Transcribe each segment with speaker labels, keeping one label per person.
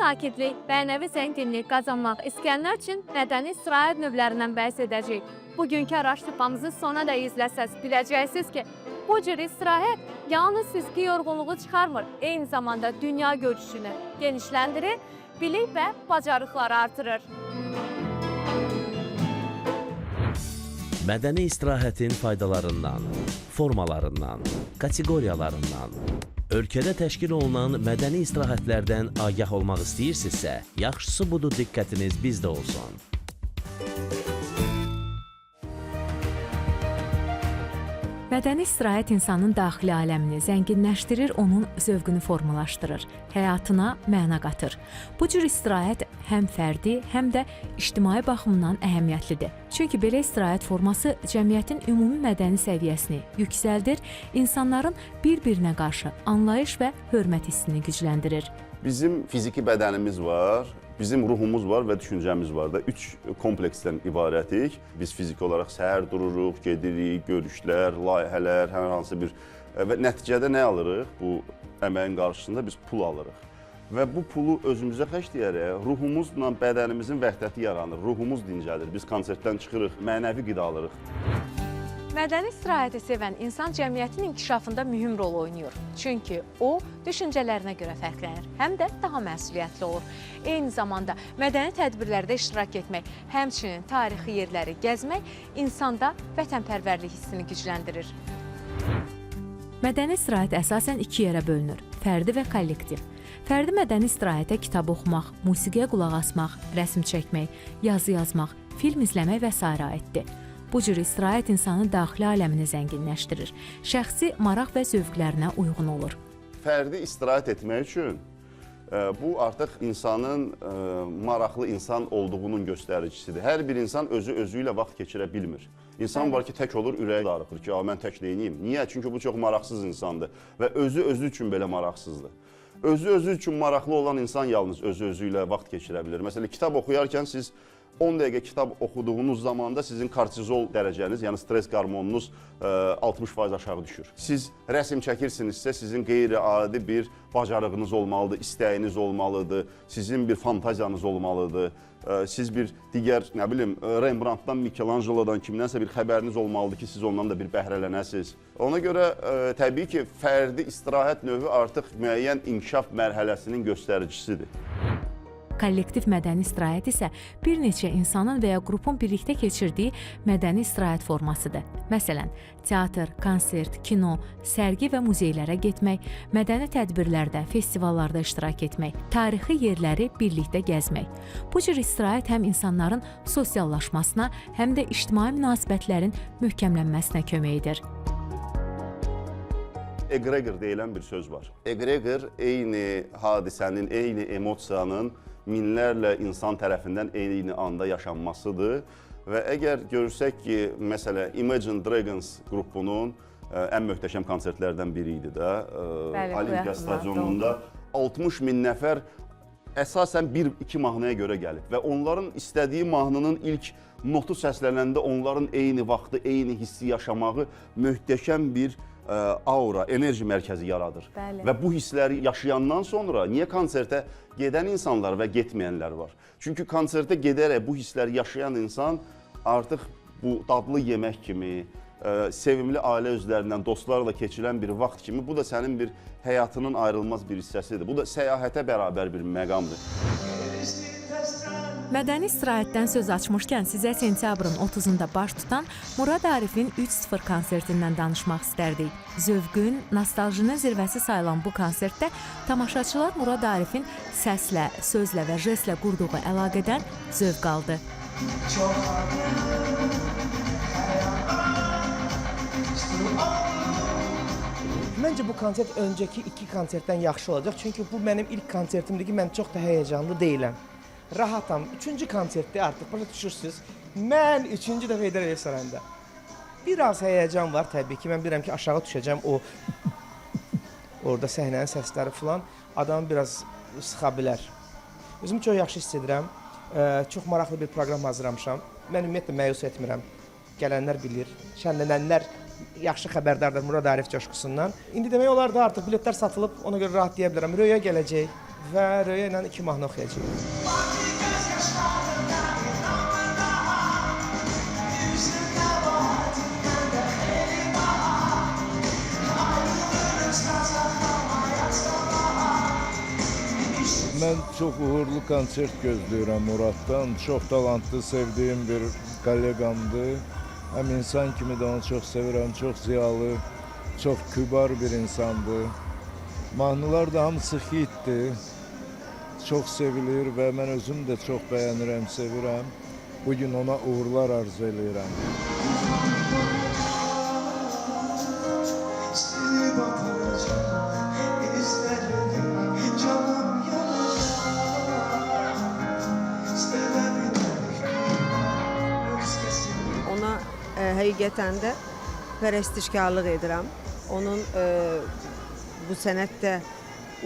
Speaker 1: sakitlik, mənəvi zənginlik qazanmaq istəyənlər üçün mədəni istirahət növlərindən bəhs edəcəyik. Bugünkü araşdırmamızı sona da izləsəz, biləcəksiniz ki, bu cür istirahət yalnız fiziki yorğunluğu çıxarmır, eyni zamanda dünya görüşünü genişləndirir, bilik və bacarıqları artırır.
Speaker 2: Mədəni istirahətin faydalarından, formalarından, kateqoriyalarından, ölkədə təşkil olunan mədəni istirahətlərdən agah olmaq istəyirsinizsə, yaxşısı budur diqqətiniz bizdə olsun.
Speaker 3: Mədəni istirahət insanın daxili aləmini zənginləşdirir, onun zövqünü formalaşdırır, həyatına məna qatır. Bu cür istirahət həm fərdi, həm də ictimai baxımdan əhəmiyyətlidir. Çünki belə istirahət forması cəmiyyətin ümumi mədəni səviyyəsini yüksəldir, insanların bir-birinə qarşı anlayış və hörmət hissini gücləndirir.
Speaker 4: Bizim fiziki bədənimiz var, bizim ruhumuz var və düşüncəmiz var da. 3 kompleksdən ibarətik. Biz fiziki olaraq səhər dururuq, gedirik, görüşlər, layihələr, hər hansı bir... Və nəticədə nə alırıq? Bu əməyin qarşısında biz pul alırıq. Və bu pulu özümüzə xərcləyərək ruhumuzla bədənimizin vəhdəti yaranır, ruhumuz dincəlir. Biz konsertdən çıxırıq, mənəvi qida alırıq.
Speaker 3: Mədəni istirahəti sevən insan cəmiyyətin inkişafında mühüm rol oynayır. Çünki o, düşüncələrinə görə fərqlənir, həm də daha məsuliyyətli olur. Eyni zamanda mədəni tədbirlərdə iştirak etmək, həmçinin tarixi yerləri gəzmək insanda vətənpərvərlik hissini gücləndirir. Mədəni istirahət əsasən 2 yerə bölünür, fərdi və kollektiv. Fərdi mədəni istirahətə kitab oxumaq, musiqiyə qulaq asmaq, rəsm çəkmək, yazı yazmaq, film izləmək və s. aiddir. Bu cür istirahət insanın daxili aləmini zənginləşdirir, şəxsi maraq və zövqlərinə uyğun olur.
Speaker 4: Fərdi istirahət etmək üçün bu artıq insanın maraqlı insan olduğunun göstəricisidir. Hər bir insan özü ilə vaxt keçirə bilmir. İnsan var ki, tək olur, ürəyi darıxır ki, mən tək neyniyim? Niyə? Çünki bu çox maraqsız insandır və özü üçün belə maraqsızdır. Özü üçün maraqlı olan insan yalnız özü ilə vaxt keçirə bilir. Məsələn, kitab oxuyarkən siz 10 dəqiqə kitab oxuduğunuz zamanda sizin kortizol dərəcəniz, yəni stres qarmonunuz 60% aşağı düşür. Siz rəsm çəkirsinizsə, sizin qeyri-adi bir bacarığınız olmalıdır, istəyiniz olmalıdır, sizin bir fantaziyanız olmalıdır. Siz bir digər, nə bilim, Rembrandtdan, Michelangelo'dan, kimdənsə bir xəbəriniz olmalıdır ki, siz ondan da bir bəhrələnəsiniz. Ona görə təbii ki, fərdi istirahət növü artıq müəyyən inkişaf mərhələsinin göstəricisidir.
Speaker 3: Kollektiv mədəni istirahət isə bir neçə insanın və ya qrupun birlikdə keçirdiyi mədəni istirahət formasıdır. Məsələn, teatr, konsert, kino, sərgi və muzeylərə getmək, mədəni tədbirlərdə, festivallarda iştirak etmək, tarixi yerləri birlikdə gəzmək. Bu cür istirahət həm insanların sosiallaşmasına, həm də ictimai münasibətlərin möhkəmlənməsinə kömək edir.
Speaker 4: Egregor deyilən bir söz var. Egregor eyni hadisənin, eyni emosiyanın minlərlə insan tərəfindən eyni anda yaşanmasıdır. Və əgər görsək ki, məsələn, Imagine Dragons qrupunun ən möhtəşəm konsertlərdən biri idi də, Olimpiya stadionunda 60 min nəfər əsasən 1-2 mahnıya görə gəlib və onların istədiyi mahnının ilk notu səslənəndə onların eyni vaxtı, eyni hissi yaşamağı möhtəşəm bir aura, enerji mərkəzi yaradır. Və bu hissləri yaşayandan sonra niyə konsertə gedən insanlar və getməyənlər var? Çünki konsertə gedərək bu hissləri yaşayan insan artıq bu dadlı yemək kimi, sevimli ailə üzvlərindən, dostlarla keçirilən bir vaxt kimi, bu da sənin bir həyatının ayrılmaz bir hissəsidir. Bu da səyahətə bərabər bir məqamdır.
Speaker 3: Mədəni istirahətdən söz açmışkən sizə sentyabrın 30-da baş tutan Murad Arifin 3-0 konsertindən danışmaq istərdik. Zövqün, nostaljinin zirvəsi sayılan bu konsertdə tamaşaçılar Murad Arifin səslə, sözlə və jestlə qurduğu əlaqədən zövq aldı.
Speaker 5: Məncə bu konsert öncəki 2 konsertdən yaxşı olacaq. Çünki bu mənim ilk konsertimdir ki, mən çox da həyəcanlı deyiləm. Rahatam. 3-cü konsertdə artıq başa düşürsünüz. Mən 3-cü dəfə Heydər Əliyev sarayında. Biraz həyəcan var təbii ki. Mən bilirəm ki, aşağı düşəcəm o orada səhnənin səsləri falan adamı biraz sıxa bilər. Özümü çox yaxşı hiss edirəm. Çox maraqlı bir proqram hazırlamışam. Mən ümumiyyətlə məyus etmirəm. Gələnlər bilir, şənlənənlər yaxşı xəbərdardır Murad Arif coşqusundan. İndi demək olar da artıq biletlər satılıb, ona görə rahat deyə bilərəm. Röya gələcək. və Röya ilə 2 mahnı oxuyacağıq.
Speaker 6: Mən çox uğurlu konsert gözləyirəm Muraddan. Çox talantlı, sevdiyim bir kolleqamdır. Həm insan kimi də onu çox sevirəm, çox ziyalı, çox kübar bir insandır. Mahnılar da hamısı hitdir, çox sevilir və mən özüm də çox bəyənirəm, sevirəm. Bugün ona uğurlar arzu edirəm.
Speaker 7: Ona həqiqətən də pərəstişkarlıq edirəm. Onun bu sənətdə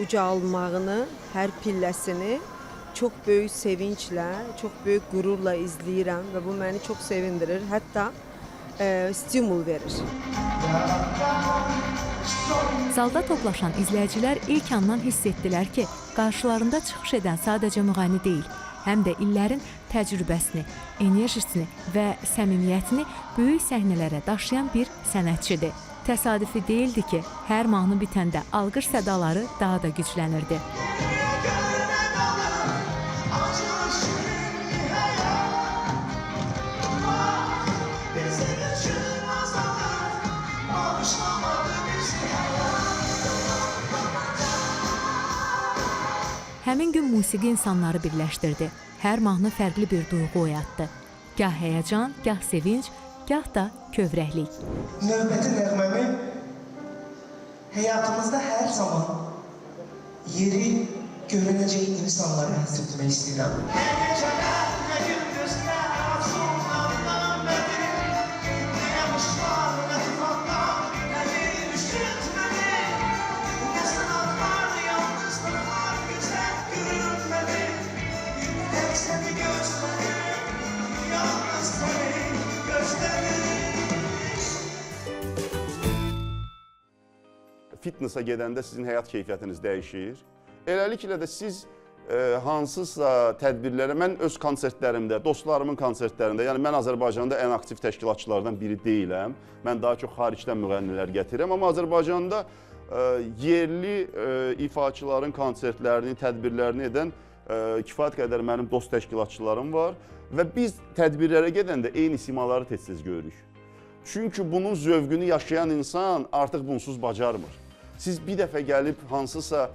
Speaker 7: ucalmağını, hər pilləsini çox böyük sevinclə, çox böyük qürurla izləyirəm və bu məni çox sevindirir, hətta stimul verir.
Speaker 3: Zalda toplaşan izləyicilər ilk andan hiss etdilər ki, qarşılarında çıxış edən sadəcə müğənni deyil, həm də illərin təcrübəsini, enerjisini və səmimiyyətini böyük səhnələrə daşıyan bir sənətçidir. Təsadüfi deyildi ki, hər mahnı bitəndə alqış sədaları daha da güclənirdi. Həmin gün musiqi insanları birləşdirdi. Hər mahnı fərqli bir duyğu oyatdı. Gah həyəcan, gah sevinc, gah da kövrəklik.
Speaker 5: Növbəti nəğməmi həyatımızda hər zaman yeri görünəcək insanlara həsr etmək istəyirəm.
Speaker 4: Fitnessa gedəndə sizin həyat keyfiyyətiniz dəyişir. Eləliklə də siz hansısa tədbirlərə, mən öz konsertlərimdə, dostlarımın konsertlərində, yəni mən Azərbaycanda ən aktiv təşkilatçılardan biri deyiləm. Mən daha çox xaricdən müğənnilər gətirirəm, amma Azərbaycanda yerli ifaçıların konsertlərini, tədbirlərini edən kifayət qədər mənim dost təşkilatçılarım var və biz tədbirlərə gedəndə eyni simaları tez-tez görürük. Çünki bunun zövqünü yaşayan insan artıq bunsuz bacarmır. Siz bir dəfə gəlib hansısa,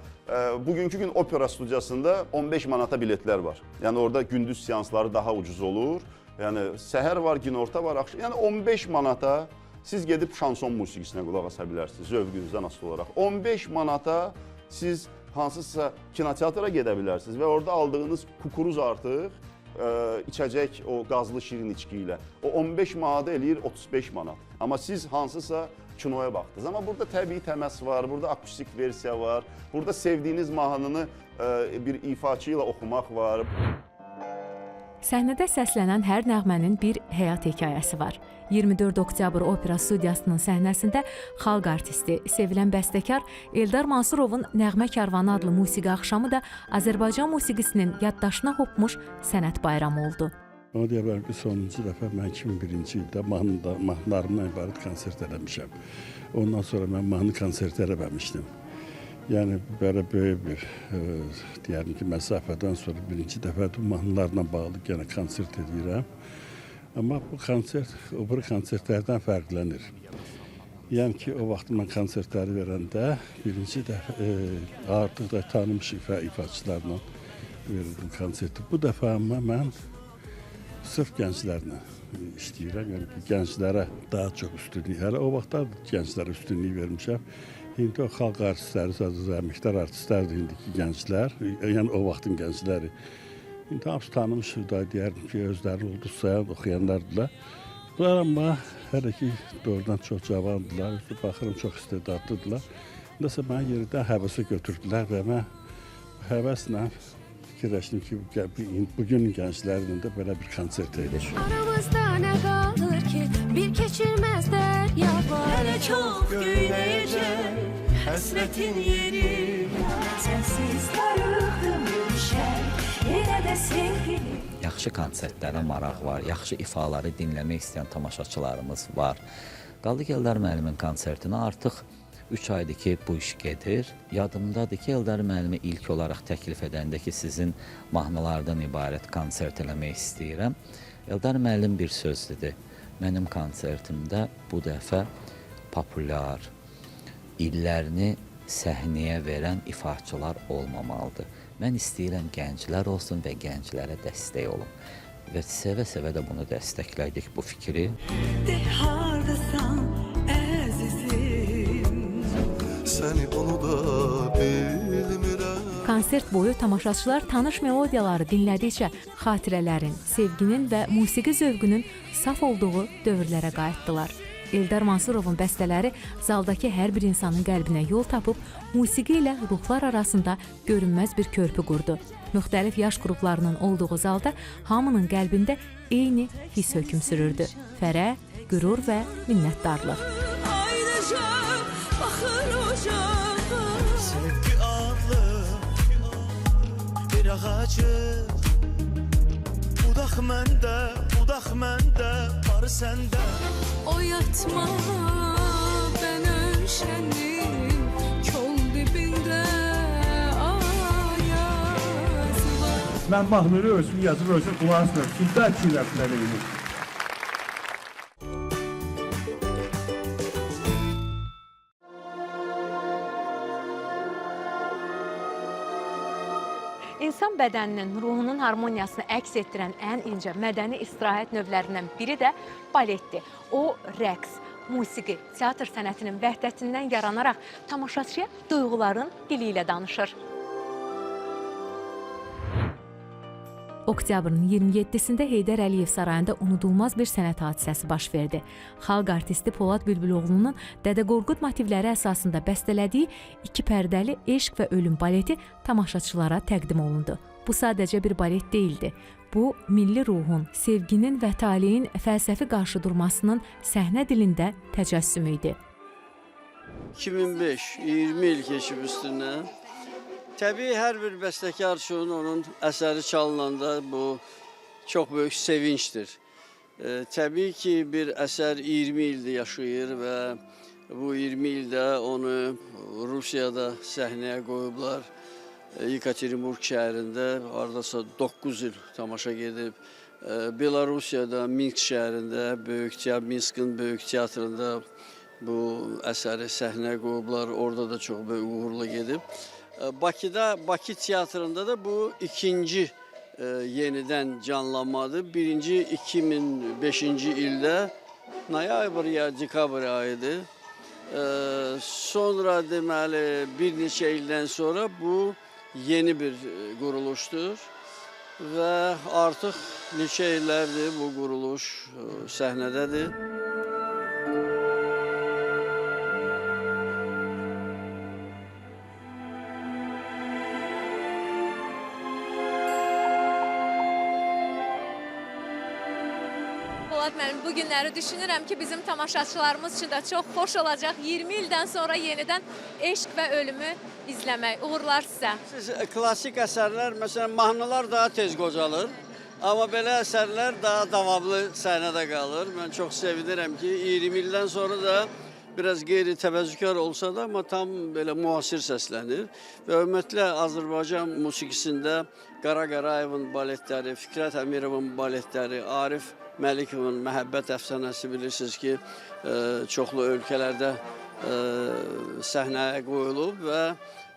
Speaker 4: bugünkü gün opera studiyasında 15 manata biletlər var. Yəni orada gündüz seansları daha ucuz olur. Yəni səhər var, günorta var, axşam. Yəni 15 manata siz gedib şanson musiqisinə qulaq asa bilərsiniz, zövqünüzdən asılı olaraq. 15 manata siz hansısa kinoteatra gedə bilərsiniz və orada aldığınız kukuruz artıq içəcək o qazlı şirin içki ilə. O 15 manata eləyir 35 manat. Amma siz hansısa kinoya baxdınız. Amma burada təbii təmas var, burada akustik versiya var, burada sevdiyiniz mahnını bir ifaçı ilə oxumaq var.
Speaker 3: Səhnədə səslənən hər nəğmənin bir həyat hekayəsi var. 24 oktyabr opera studiyasının səhnəsində xalq artisti, sevilən bəstəkar Eldar Mansurovun Nəğmə Karvanı adlı musiqi axşamı da Azərbaycan musiqisinin yaddaşına hopmuş sənət bayramı oldu.
Speaker 8: O deyə bilər ki, sonuncu dəfə mən 2001-ci ildə mahnılarımla ibarət konsert eləmişəm. Ondan sonra mən mahnı konsert eləməmişdim. Yəni, belə böyük bir, deyəlim ki, məsafədən sonra birinci dəfə mahnılarla bağlı yenə konsert edirəm. Amma bu konsert, o biri konsertlərdən fərqlənir. Yəni ki, o vaxt mən konsertləri verəndə birinci dəfə artıq da tanınmış ifaçılarla verirdim konserti. Bu dəfə amma mən sırf gənclərlə işləyirəm. Yəni ki, gənclərə daha çox üstünlük. Hələ o vaxtlar gənclərə üstünlük vermişəm. İndi o xalq artistləri, əməkdar artistlərdir indiki gənclər, yəni o vaxtın gəncləri. İndi hamısı tanımışıq da, deyərdim ki, özlərini ulduz sayan oxuyanlardılar. Bunlar amma hələ ki, doğrudan çox cavandılar, baxırım çox istedadlıdırlar. Nəsə məni yeridən həvəsə götürdülər və mən həvəslə fikirləşdim ki, bugün gənclərinin də belə bir konsert edir.
Speaker 9: Aramızda nə qalır ki, bir keçilməz dərya var. Hələ çox göynəyəcək, Həsrətin yeri Sənsiz darıqdım düşər Yenə də sevgilim
Speaker 10: Yaxşı konsertlərə maraq var, yaxşı ifaları dinləmək istəyən tamaşaçılarımız var. Qaldı ki, Eldar müəllimin konsertinə artıq 3 aydır ki, bu iş gedir. Yadımdadır ki, Eldar müəllimi ilk olaraq təklif edəndə ki, sizin mahnılardan ibarət konsert eləmək istəyirəm. Eldar müəllim bir söz dedi. Mənim konsertimdə bu dəfə populyar, illərini səhnəyə verən ifaçılar olmamalıdır. Mən istəyirəm gənclər olsun və gənclərə dəstək olun. Və sevə-sevə də bunu dəstəklədik bu fikri.
Speaker 9: De hardasan əzizim Səni bunu da bilmirəm
Speaker 3: Konsert boyu tamaşaçılar tanış melodiyaları dinlədikcə xatirələrin, sevginin və musiqi zövqünün saf olduğu dövrlərə qayıtdılar. Eldar Mansurovun bəstələri zaldakı hər bir insanın qəlbinə yol tapıb, musiqi ilə ruhlar arasında görünməz bir körpü qurdu. Müxtəlif yaş qruplarının olduğu zalda hamının qəlbində eyni hiss hökm sürürdü. Fərəh, qürur və minnətdarlıq.
Speaker 9: Ayrıca baxır ocağa Sevgi adlı bir ağacı Budaq məndə, barı səndə Oyatma ben ölşənim Kol dibində ayaz var
Speaker 11: Mən mahnını özüm yazıb, özüm qulaq asmıyorum. Siz də fikirləşməli edin.
Speaker 1: İnsan bədəninin, ruhunun harmoniyasını əks etdirən ən incə mədəni istirahət növlərindən biri də baletdir. O, rəqs, musiqi, teatr sənətinin vəhdətindən yaranaraq tamaşaçıya duyğuların dili ilə danışır.
Speaker 3: Oktyabrın 27-sində Heydər Əliyev sarayında unudulmaz bir sənət hadisəsi baş verdi. Xalq artisti Polad Bülbüloğlu'nun Dədə Qorqud motivləri əsasında bəstələdiyi 2 pərdəli Eşq və Ölüm baleti tamaşaçılara təqdim olundu. Bu sadəcə bir balet deyildi. Bu, milli ruhun, sevginin və taleyin fəlsəfi qarşıdurmasının səhnə dilində təcəssümü idi.
Speaker 12: 2005, 20 il keçib üstündən. Təbii hər bir bəstəkar üçün onun əsəri çalınanda bu çox böyük sevinçdir. Təbii ki, bir əsər 20 ildir yaşayır və bu 20 ildə onu Rusiyada səhnəyə qoyublar. Yekaterinburg şəhərində hardasa 9 il tamaşa gedib. Belarusiyada, Minsk şəhərində, Minsk'in böyük teatrında bu əsəri səhnəyə qoyublar. Orada da çox böyük uğurla gedib. Bakı teatrında da bu ikinci yenidən canlanmadır. Birinci 2005-ci ildə noyabr ya dekabr ayıdır. Sonra deməli bir neçə ildən sonra bu yeni bir quruluşdur və artıq neçə illərdir bu quruluş səhnədədir.
Speaker 1: Bu günləri düşünürəm ki, bizim tamaşaçılarımız üçün də çox xoş olacaq. 20 ildən sonra yenidən Eşq və Ölümü izləmək. Uğurlar sizə.
Speaker 12: Klassik əsərlər, məsələn, mahnılar daha tez qocalır. Amma belə əsərlər daha davamlı səhnədə qalır. Mən çox sevinirəm ki, 20 ildən sonra da biraz qeyri-təvəzzükar olsa da, amma tam belə müasir səslənir. Və ümumiyyətlə Azərbaycan musiqisində Qara Qarayevin baletləri, Fikrət Əmirovun baletləri, Arif Məlikovun Məhəbbət əfsanəsi bilirsiniz ki, çoxlu ölkələrdə səhnəyə qoyulub və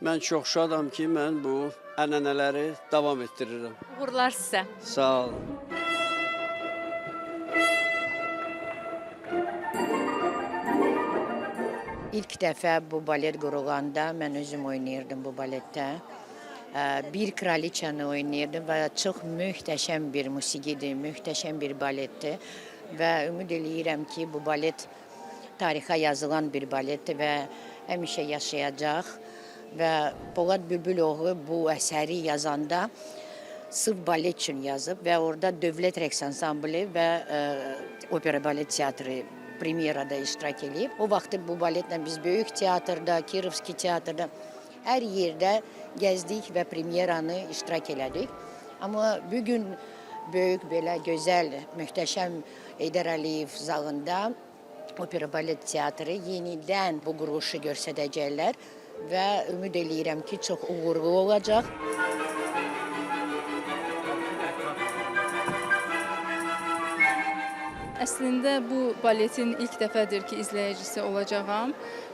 Speaker 12: mən çox şadam ki, mən bu ənənələri davam etdirirəm.
Speaker 1: Uğurlar sizə.
Speaker 12: Sağ olun.
Speaker 13: İlk dəfə bu balet qurulanda mən özüm oynayırdım bu baletdə. Bir kraliçanı oynayırdım və çox möhtəşəm bir musiqidir, möhtəşəm bir baletdir və ümid eləyirəm ki, bu balet tarixə yazılan bir baletdir və həmişə yaşayacaq və Polad Bülbüloğlu bu əsəri yazanda sırf balet üçün yazıb və orada Dövlət Rəqs Ansamblı və Opera Balet Teatrı premyerada iştirak edib. O vaxtı bu baletlə biz böyük teatrda, Kirovski teatrda hər yerdə gəzdik və premyeranı iştirak elədik. Amma bugün böyük belə gözəl, möhtəşəm Heydər Əliyev zalında Opera Balet Teatrı yenidən bu quruluşu göstərəcəklər və ümid eləyirəm ki, çox uğurlu olacaq.
Speaker 14: Əslində bu baletin ilk dəfədir ki, izləyicisi olacağam.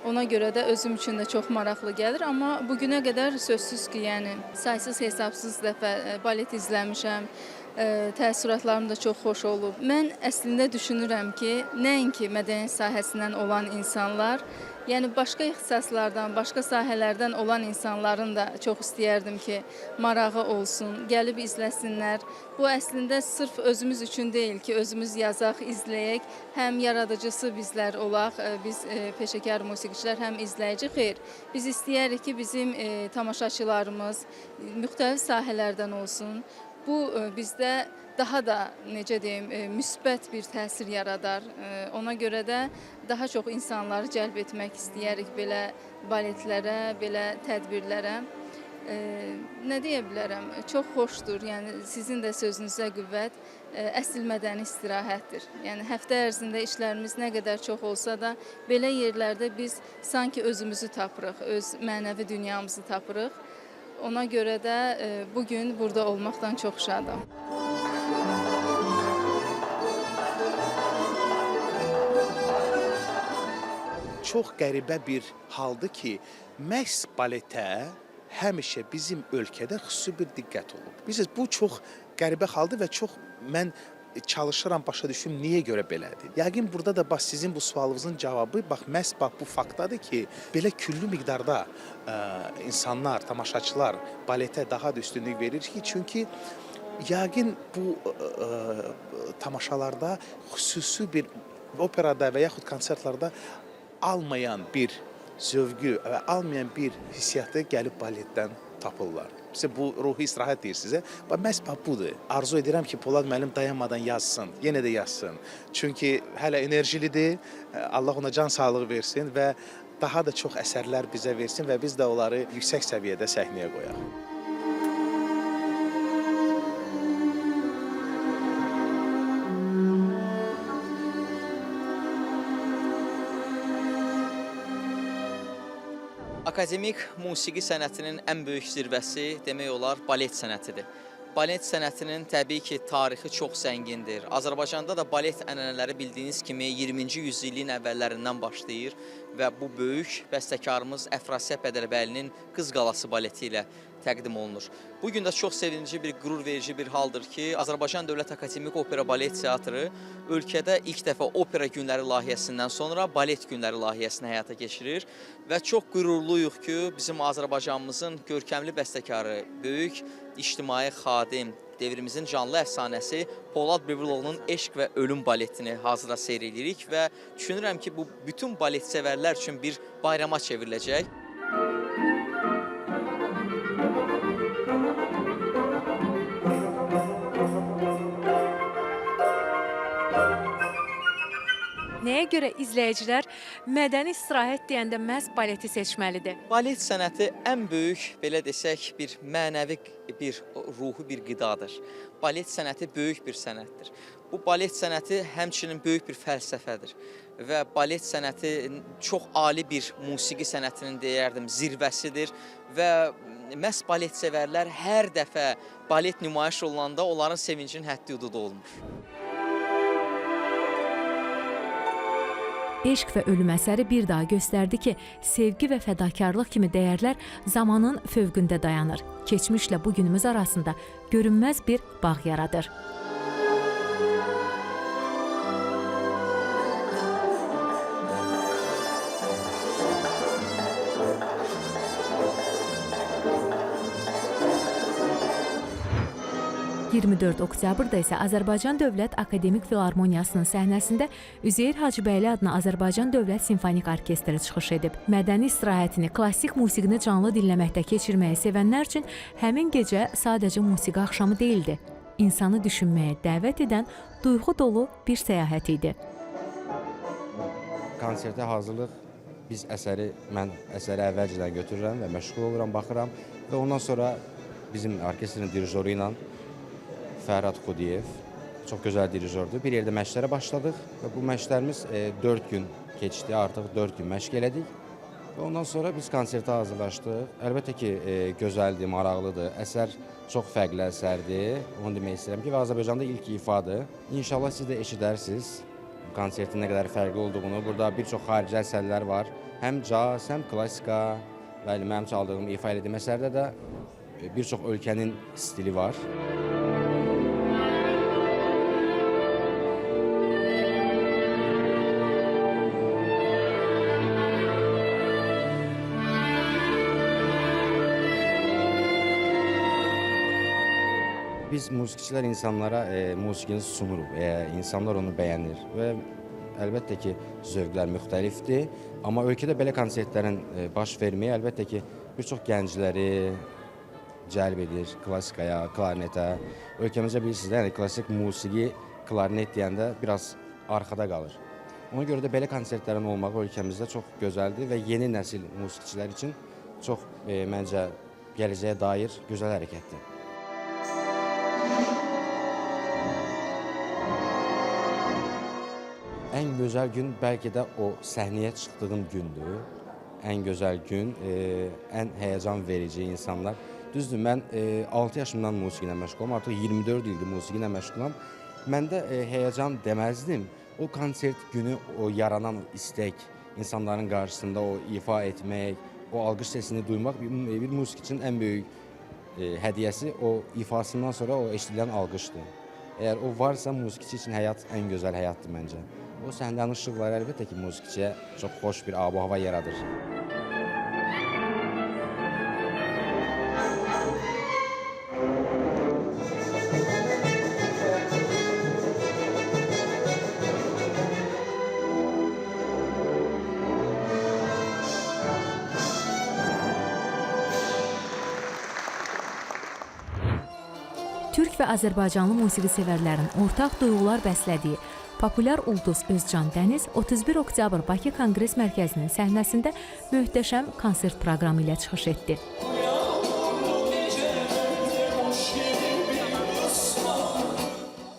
Speaker 14: Ona görə də özüm üçün də çox maraqlı gəlir, amma bugünə qədər sözsüz ki, yəni saysız hesabsız dəfə balet izləmişəm. Təəssüratlarım da çox xoş olub. Mən əslində düşünürəm ki, nəinki mədəniyyət sahəsindən olan insanlar, yəni başqa ixtisaslardan, başqa sahələrdən olan insanların da çox istəyərdim ki, marağı olsun, gəlib izləsinlər. Bu əslində sırf özümüz üçün deyil ki, özümüz yazaq, izləyək, həm yaradıcısı bizlər olaq, biz peşəkar musiqiçilər, həm izləyici. Xeyr, biz istəyərik ki, bizim tamaşaçılarımız müxtəlif sahələrdən olsun. Bu bizdə daha da, necə deyim, müsbət bir təsir yaradar. Ona görə də daha çox insanları cəlb etmək istəyərik belə baletlərə, belə tədbirlərə. Nə deyə bilərəm? Çox xoşdur. Yəni sizin də sözünüzə qüvvət. Əsl mədəni istirahətdir. Yəni həftə ərzində işlərimiz nə qədər çox olsa da, belə yerlərdə biz sanki özümüzü tapırıq, öz mənəvi dünyamızı tapırıq. Ona görə də bugün burada olmaqdan çox şadam.
Speaker 15: Çox qəribə bir haldır ki, məhz baletə həmişə bizim ölkədə xüsusi bir diqqət olub. Bilirsiniz, bu çox qəribə haldır və çox mən çalışıram, başa düşüm, niyə görə belədir? Yəqin burada da bax sizin bu sualınızın cavabı məhz bu faktdadır ki, belə küllü miqdarda insanlar, tamaşaçılar baletə daha da üstünlük verir ki, çünki yəqin bu tamaşalarda xüsusi bir operada və yaxud konsertlarda almayan bir zövqü və almayan bir hissiyatı gəlib baletdən tapırlar. Bu ruhi istirahət deyir sizə. Məhz budur. Arzu edirəm ki, Polad müəllim dayanmadan yazsın, yenə də yazsın. Çünki hələ enerjilidir, Allah ona can sağlığı versin və daha da çox əsərlər bizə versin və biz də onları yüksək səviyyədə səhnəyə qoyaq.
Speaker 16: Akademik musiqi sənətinin ən böyük zirvəsi demək olar balet sənətidir. Balet sənətinin təbii ki, tarixi çox zəngindir. Azərbaycanda da balet ənənələri bildiyiniz kimi 20-ci yüzilliyin əvvəllərindən başlayır və bu böyük bəstəkarımız Əfrasiyab Bədəlbəylinin Qız Qalası baleti ilə təqdim olunur. Bugün də çox sevinci bir, qürur verici bir haldır ki, Azərbaycan Dövlət Akademik Opera Balet Teatrı ölkədə ilk dəfə opera günləri layihəsindən sonra balet günləri layihəsini həyata keçirir və çox qürurluyuq ki, bizim Azərbaycanımızın görkəmli bəstəkarı, böyük ictimai xadim, devrimizin canlı əfsanəsi Polad Bülbüloğlu'nun Eşq və Ölüm baletini hazıra seyr edirik və düşünürəm ki, bu bütün balet sevərlər üçün bir bayrama çevriləcək.
Speaker 3: Nəyə görə izləyicilər mədəni istirahət deyəndə məhz baleti seçməlidir?
Speaker 16: Balet sənəti ən böyük, belə desək, bir mənəvi, bir ruhi bir qidadır. Balet sənəti böyük bir sənətdir. Bu balet sənəti həmçinin böyük bir fəlsəfədir və balet sənəti çox ali bir musiqi sənətinin deyərdim zirvəsidir və məhz balet sevərlər hər dəfə balet nümayiş olunanda onların sevincinin həddi hududu olmur.
Speaker 3: Eşq və Ölüm əsəri bir daha göstərdi ki, sevgi və fədakarlıq kimi dəyərlər zamanın fövqündə dayanır. Keçmişlə bugünümüz arasında görünməz bir bağ yaradır. ...24 oktyabrda isə Azərbaycan Dövlət Akademik Filarmoniyasının səhnəsində Üzeyir Hacıbəyli adına Azərbaycan Dövlət Simfonik Orkestri çıxış edib. Mədəni istirahətini, klassik musiqini canlı dinləməkdə keçirməyi sevənlər üçün həmin gecə sadəcə musiqi axşamı deyildi. İnsanı düşünməyə dəvət edən duyğu dolu bir səyahət idi.
Speaker 17: konsertə hazırlıq biz mən əsəri əvvəlcədən götürürəm və məşğul oluram, baxıram və ondan sonra bizim orkestrin dirijoru ilə Fərhad Xudiyev çox gözəl dirijordur. Bir yerdə məşqlərə başladıq və bu məşqlərimiz 4 gün keçdi, artıq 4 gün məşq elədik. Və ondan sonra biz konsertə hazırlaşdıq. Əlbəttə ki, gözəldir, maraqlıdır. Əsər çox fərqli əsərdir. Onu demək istəyirəm ki, və Azərbaycanda ilk ifadır. İnşallah siz də eşidərsiniz konsertin nə qədər fərqli olduğunu. Burada bir çox xarici əsərlər var. Həm caz, həm klassika, bəli, mənim çaldığım, ifa etdiyim əsərdə də bir çox ölkənin stili var. Biz musiqiçilər insanlara musiqini sunuruq, insanlar onu bəyənir və əlbəttə ki, zövqlər müxtəlifdir. Amma ölkədə belə konsertlərin baş verməyi əlbəttə ki, bir çox gəncləri cəlb edir klassikaya, klarnetə. Ölkəmizdə bilirsiniz, yəni klassik musiqi, klarnet deyəndə biraz arxada qalır. Ona görə də belə konsertlərin olmağı ölkəmizdə çox gözəldir və yeni nəsil musiqiçilər üçün çox məncə gələcəyə dair gözəl hərəkətdir. Ən gözəl gün bəlkə də o səhnəyə çıxdığım gündür. Ən gözəl gün, ən həyəcan verici insanlar. Düzdür, mən 6 yaşımdan musiqi ilə məşğulam, artıq 24 ildir musiqi ilə məşğulam. Məndə həyəcan deməzdim. O konsert günü, o yaranan istək, insanların qarşısında o ifa etmək, o alqış səsini duymaq bir musiqiçinin ən böyük hədiyyəsi o ifasından sonra o eşidilən alqışdır. Əgər o varsa, musiqiçi üçün həyat ən gözəl həyatdır məncə. O səhnənin işıqları əlbəttə ki, musiqiçiyə çox xoş bir ab-hava yaradır.
Speaker 3: Türk və Azərbaycanlı musiqi sevərlərin ortaq duyğular bəslədiyi populyar ulduz Özcan Dəniz 31 oktyabr Bakı Konqres Mərkəzinin səhnəsində möhtəşəm konsert proqramı ilə çıxış etdi.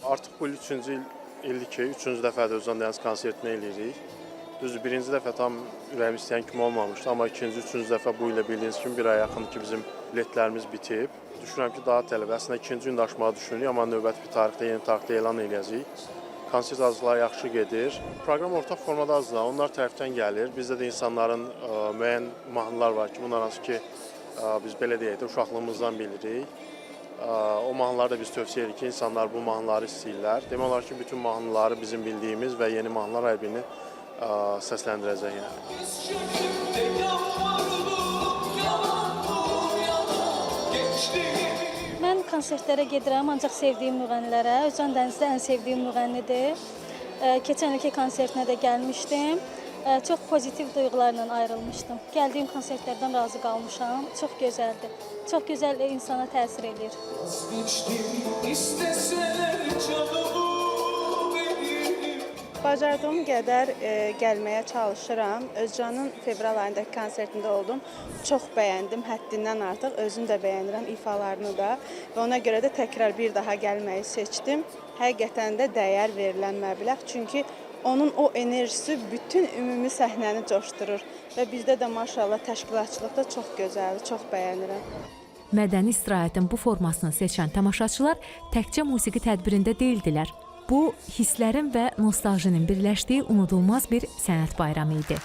Speaker 11: Artıq bu 3-cü ildir ki, 3-cü dəfədir Özcan Dəniz konsertini eləyirik. Düzdür, birinci dəfə tam ürəyim istəyən kimi olmamışdı, amma ikinci, üçüncü dəfə bu ilə bildiyiniz kimi bir ay yaxındır ki, bizim biletlərimiz bitib. Düşünürəm ki, daha tələb. Əslində ikinci gün daşımağı düşünürük, amma növbəti bir tarixdə, yeni tarixdə elan eləyəcəyik. Konsert hazırlıqları yaxşı gedir. Proqram ortaq formada hazırlanır, onlar tərəfdən gəlir. Bizdə də insanların müəyyən mahnılar var ki, bunlar hansı ki, biz belə deyək də uşaqlığımızdan bilirik. O mahnıları da biz tövsiyə edirik ki, insanlar bu mahnıları istəyirlər. Demək olar ki, bütün mahnıları bizim bildiyimiz və yeni mahnılar hər birini səsləndirəcək yəni.
Speaker 18: Mən konsertlərə gedirəm, ancaq sevdiyim müğənnilərə. Özcan Dəniz də ən sevdiyim müğənnidir. Keçən ilki konsertinə də gəlmişdim. Çox pozitiv duyğularla ayrılmışdım. Gəldiyim konsertlərdən razı qalmışam. Çox gözəldir. Çox gözəl insana təsir edir.
Speaker 19: Bacardığım qədər gəlməyə çalışıram. Özcanın fevral ayındakı konsertində oldum. Çox bəyəndim, həddindən artıq. Özüm də bəyənirəm ifalarını da. Və ona görə də təkrar bir daha gəlməyi seçdim. Həqiqətən də dəyər verilən məbləğ. Çünki onun o enerjisi bütün ümumi səhnəni coşdurur. Və bizdə də maşallah təşkilatçılıqda çox gözəldir, çox bəyənirəm.
Speaker 3: Mədəni istirahətin bu formasını seçən tamaşaçılar təkcə musiqi tədbirində deyildilər. Bu, hisslərin və nostaljinin birləşdiyi unudulmaz bir sənət bayramı idi.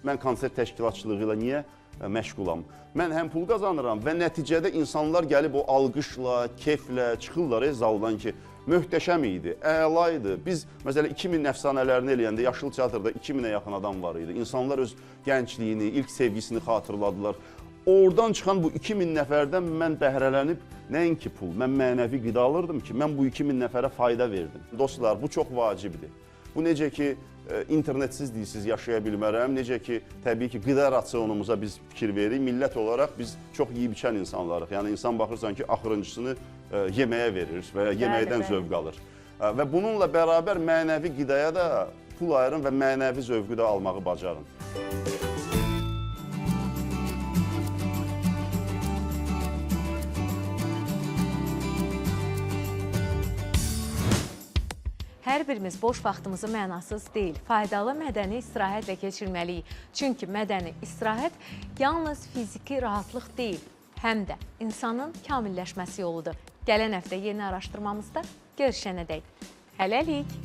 Speaker 4: Mən konsert təşkilatçılığı ilə niyə məşğulam? Mən həm pul qazanıram və nəticədə insanlar gəlib o alqışla, keyflə çıxırlar zaldan ki, möhtəşəm idi, əla idi. Biz, məsələn, 2000 əfsanələrini eləyəndə Yaşıl Teatrda 2000-ə yaxın adam var idi. İnsanlar öz gəncliyini, ilk sevgisini xatırladılar. Oradan çıxan bu 2000 nəfərdən mən bəhrələnib, nəinki pul, mən mənəvi qida alırdım ki, mən bu 2000 nəfərə fayda verdim. Dostlar, bu çox vacibdir. Bu necə ki, internetsiz deyilsiz, yaşaya bilmərəm. Necə ki, təbii ki, qida rasionumuza biz fikir veririk. Millət olaraq biz çox yeyib içən insanlarıq. Yəni, insan baxırsan ki, axırıncısını yeməyə verir və ya yeməkdən zövq alır. Və bununla bərabər mənəvi qidaya da pul ayırın və mənəvi zövqü də almağı bacarın.
Speaker 3: Hər birimiz boş vaxtımızı mənasız deyil, faydalı mədəni istirahətlə keçirməliyik. Çünki mədəni istirahət yalnız fiziki rahatlıq deyil, həm də insanın kamilləşməsi yoludur. Gələn həftə yeni araşdırmamızda görüşənədək. Hələlik!